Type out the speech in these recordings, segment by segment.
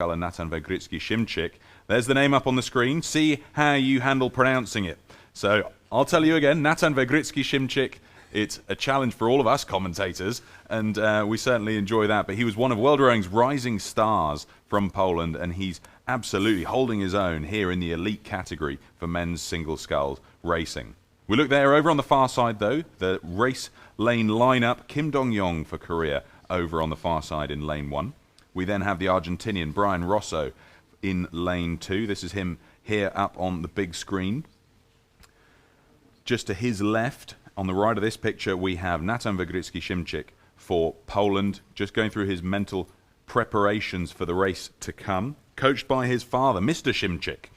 Natan Vegritsky-Shimczyk. There's the name up on the screen. See how you handle pronouncing it. So I'll tell you again, Natan Vegritsky-Shimczyk. It's a challenge for all of us commentators, and we certainly enjoy that. But he was one of World Rowing's rising stars from Poland, and he's absolutely holding his own here in the elite category for men's single sculls racing. We look there over on the far side, though, the race lane lineup. Kim Dong-yong for Korea over on the far side in lane 1. We then have the Argentinian Brian Rosso in lane 2. This is him here up on the big screen. Just to his left, on the right of this picture, we have Natan Vegritsky-Shimczyk for Poland, just going through his mental preparations for the race to come, coached by his father, Mr. Shimczyk.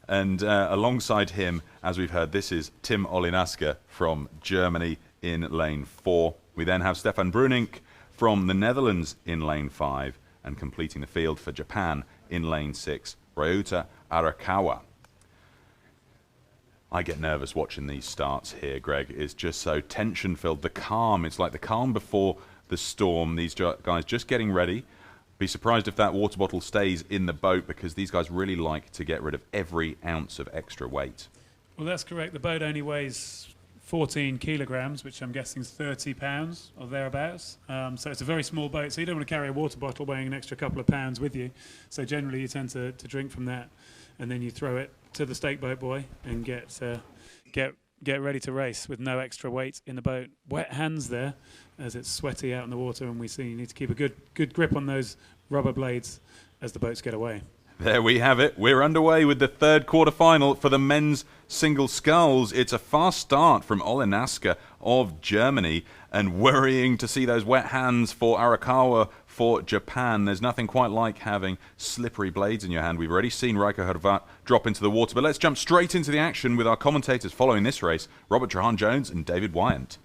And alongside him, as we've heard, this is Tim Olinaska from Germany in lane 4. We then have Stefan Brunink from the Netherlands in lane 5. And completing the field for Japan in lane 6, Ryota Arakawa. I get nervous watching these starts here, Greg. It's just so tension-filled. The calm, it's like the calm before the storm. These guys just getting ready. Be surprised if that water bottle stays in the boat, because these guys really like to get rid of every ounce of extra weight. Well, that's correct. The boat only weighs 14 kilograms, which I'm guessing is 30 pounds or thereabouts. So it's a very small boat, so you don't want to carry a water bottle weighing an extra couple of pounds with you. So generally you tend to drink from that, and then you throw it to the stake boat boy and get ready to race with no extra weight in the boat. Wet hands there as it's sweaty out in the water, and we see you need to keep a good grip on those rubber blades as the boats get away. There we have it. We're underway with the third quarter-final for the men's single sculls. It's a fast start from Olinaska of Germany, and worrying to see those wet hands for Arakawa for Japan. There's nothing quite like having slippery blades in your hand. We've already seen Reiko Hrvat drop into the water, but let's jump straight into the action with our commentators following this race, Robert Trahan-Jones and David Wyant.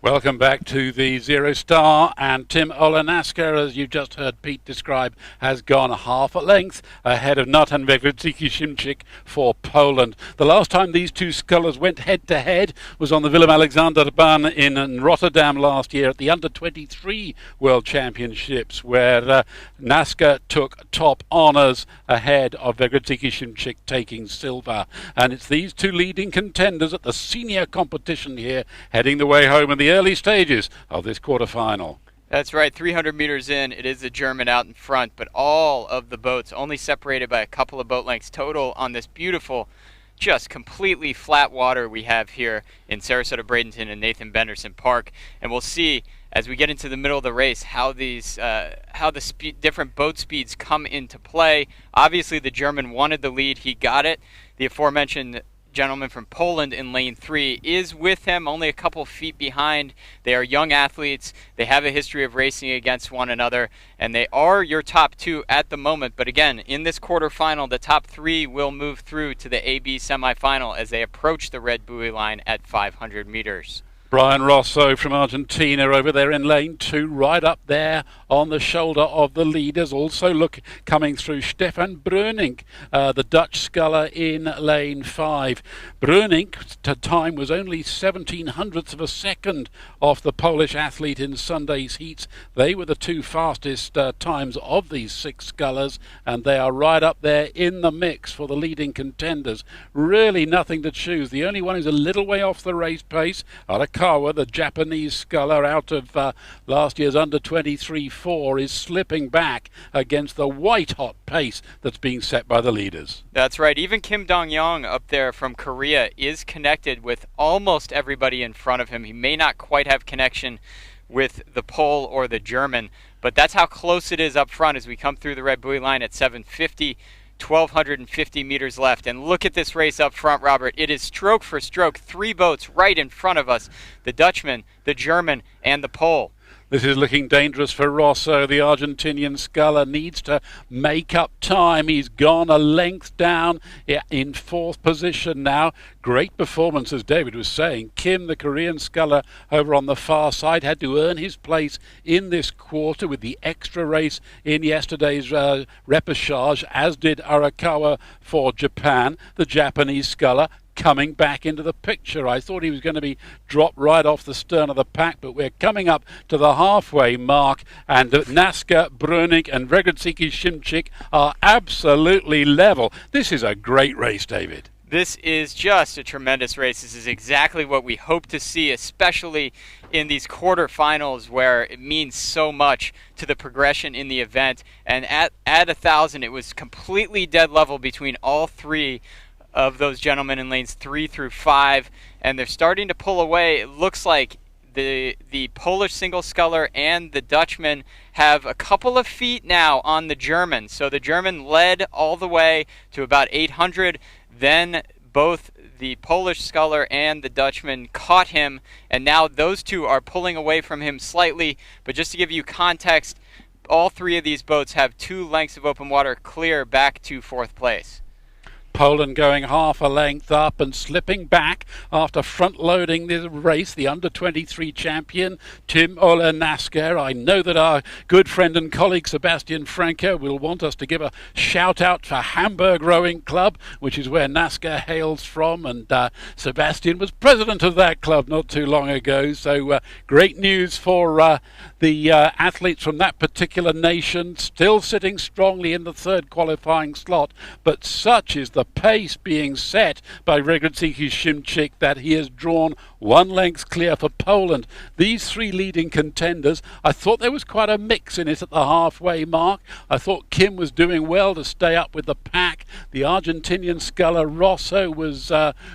Welcome back to the Zero Star, and Tim Olinaska, as you just heard Pete describe, has gone half a length ahead of Natan Vegritsky-Shimczyk for Poland. The last time these two scullers went head-to-head was on the Willem-Alexander Bahn in Rotterdam last year at the Under-23 World Championships, where Naska took top honours ahead of Vegritsky-Shimczyk taking silver. And it's these two leading contenders at the senior competition here heading the way home in the early stages of this quarterfinal. That's right, 300 meters in, it is the German out in front, but all of the boats only separated by a couple of boat lengths total on this beautiful, just completely flat water we have here in Sarasota Bradenton and Nathan Benderson Park. And we'll see as we get into the middle of the race how these different boat speeds come into play. Obviously the German wanted the lead, he got it. The aforementioned gentleman from Poland in lane 3 is with him, only a couple feet behind. They are young athletes. They have a history of racing against one another, and they are your top two at the moment. But again, in this quarterfinal, the top 3 will move through to the AB semifinal as they approach the red buoy line at 500 meters. Brian Rosso from Argentina over there in lane 2, right up there on the shoulder of the leaders. Also coming through Stefan Brunink, the Dutch sculler in lane 5. Brunink's time was only 0.17 of a second off the Polish athlete in Sunday's heats. They were the two fastest times of these 6 scullers, and they are right up there in the mix for the leading contenders. Really nothing to choose. The only one who's a little way off the race pace, Arakawa, the Japanese sculler out of last year's Under-23-4, is slipping back against the white-hot pace that's being set by the leaders. That's right. Even Kim Dong-yong up there from Korea is connected with almost everybody in front of him. He may not quite have connection with the Pole or the German, but that's how close it is up front as we come through the red buoy line at 7:50. 1,250 meters left. And look at this race up front, Robert. It is stroke for stroke. 3 boats right in front of us. The Dutchman, the German, and the Pole. This is looking dangerous for Rosso. The Argentinian sculler needs to make up time. He's gone a length down in 4th position now. Great performance, as David was saying. Kim, the Korean sculler over on the far side, had to earn his place in this quarter with the extra race in yesterday's repechage, as did Arakawa for Japan. The Japanese sculler coming back into the picture. I thought he was going to be dropped right off the stern of the pack, but we're coming up to the halfway mark, and Naska, Bröning and Vegritsky Shimchik are absolutely level. This is a great race, David. This is just a tremendous race. This is exactly what we hope to see, especially in these quarterfinals where it means so much to the progression in the event. And at 1,000, it was completely dead level between all three of those gentlemen in lanes 3 through 5, and they're starting to pull away. It looks like the Polish single sculler and the Dutchman have a couple of feet now on the German. So the German led all the way to about 800. Then both the Polish sculler and the Dutchman caught him, and now those two are pulling away from him slightly. But just to give you context, all three of these boats have 2 lengths of open water clear back to 4th place. Poland going half a length up and slipping back after front-loading the race. The under-23 champion, Tim Naska. I know that our good friend and colleague Sebastian Franco will want us to give a shout-out for Hamburg Rowing Club, which is where Naska hails from, and Sebastian was president of that club not too long ago. So great news for the athletes from that particular nation, still sitting strongly in the 3rd qualifying slot, but such is the pace being set by Vegritsky Shimchik that he has drawn 1 length clear for Poland. These 3 leading contenders, I thought there was quite a mix in it at the halfway mark. I thought Kim was doing well to stay up with the pack. The Argentinian sculler Rosso was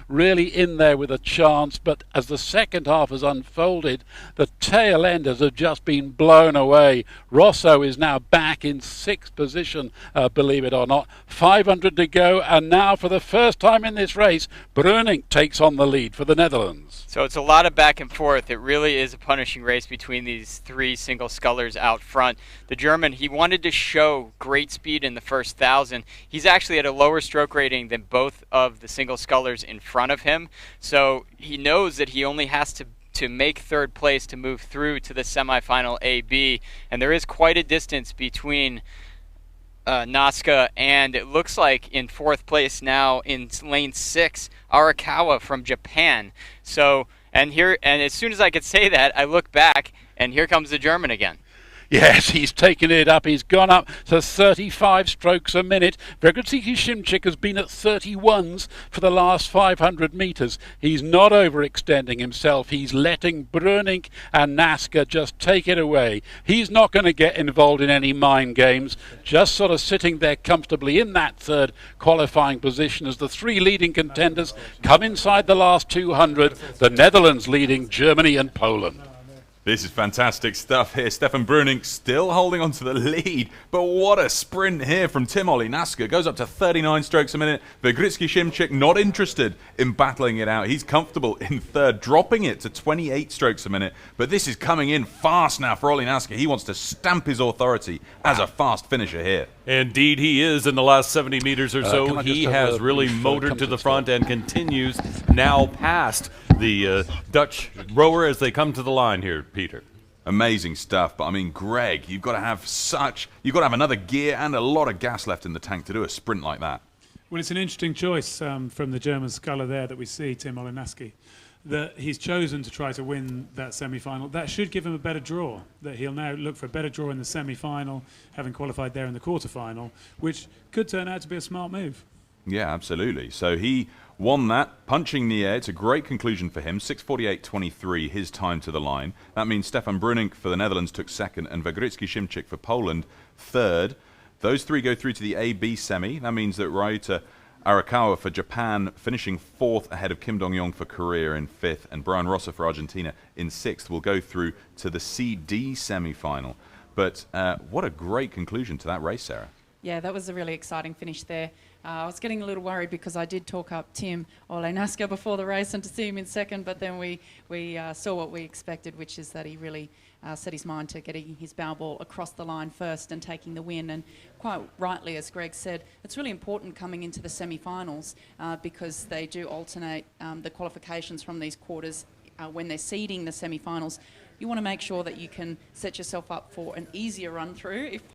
really in there with a chance, but as the second half has unfolded, the tail enders have just been blown away. Rosso is now back in 6th position, believe it or not. 500 to go, and now for the first time in this race, Bröning takes on the lead for the Netherlands. So it's a lot of back and forth. It really is a punishing race between these 3 single scullers out front. The German, he wanted to show great speed in the first 1,000. He's actually at a lower stroke rating than both of the single scullers in front of him. So he knows that he only has to make 3rd place to move through to the semifinal AB. And there is quite a distance between Naska, and it looks like in 4th place now in lane 6, Arakawa from Japan. So, and as soon as I could say that, I look back, and here comes the German again. Yes, he's taken it up. He's gone up to 35 strokes a minute. Vegritsky Shimchik has been at 31s for the last 500 metres. He's not overextending himself. He's letting Bröning and Naska just take it away. He's not going to get involved in any mind games, just sort of sitting there comfortably in that 3rd qualifying position as the 3 leading contenders come inside the last 200, the Netherlands leading Germany and Poland. This is fantastic stuff here. Stefan Bröning still holding on to the lead, but what a sprint here from Tim Naska. Goes up to 39 strokes a minute. Vegritsky Shimchik not interested in battling it out. He's comfortable in 3rd, dropping it to 28 strokes a minute. But this is coming in fast now for Naska. He wants to stamp his authority as a fast finisher here. Indeed, he is. In the last 70 meters or so, he has really motored to the front and continues now past the Dutch rower as they come to the line here, Peter. Amazing stuff, but I mean, Greg, you've got to have another gear and a lot of gas left in the tank to do a sprint like that. Well, it's an interesting choice from the German sculler there that we see, Tim Naska, that he's chosen to try to win that semi-final. That should give him a better draw, that he'll now look for a better draw in the semi-final, having qualified there in the quarter-final, which could turn out to be a smart move. Yeah, absolutely. So he won that, punching the air. It's a great conclusion for him. 6:48.23, his time to the line. That means Stefan Bröning for the Netherlands took 2nd, and Vegritsky Shimchik for Poland 3rd. Those 3 go through to the AB semi. That means that Ryota Arakawa for Japan finishing 4th ahead of Kim Dong-yong for Korea in 5th, and Brian Rosser for Argentina in 6th will go through to the CD semi-final. But what a great conclusion to that race, Sarah. Yeah, that was a really exciting finish there. I was getting a little worried because I did talk up Tim Naska before the race and to see him in 2nd, but then we saw what we expected, which is that he really set his mind to getting his bow ball across the line first and taking the win. And quite rightly, as Greg said, it's really important coming into the semi-finals because they do alternate the qualifications from these quarters when they're seeding the semi-finals. You want to make sure that you can set yourself up for an easier run through if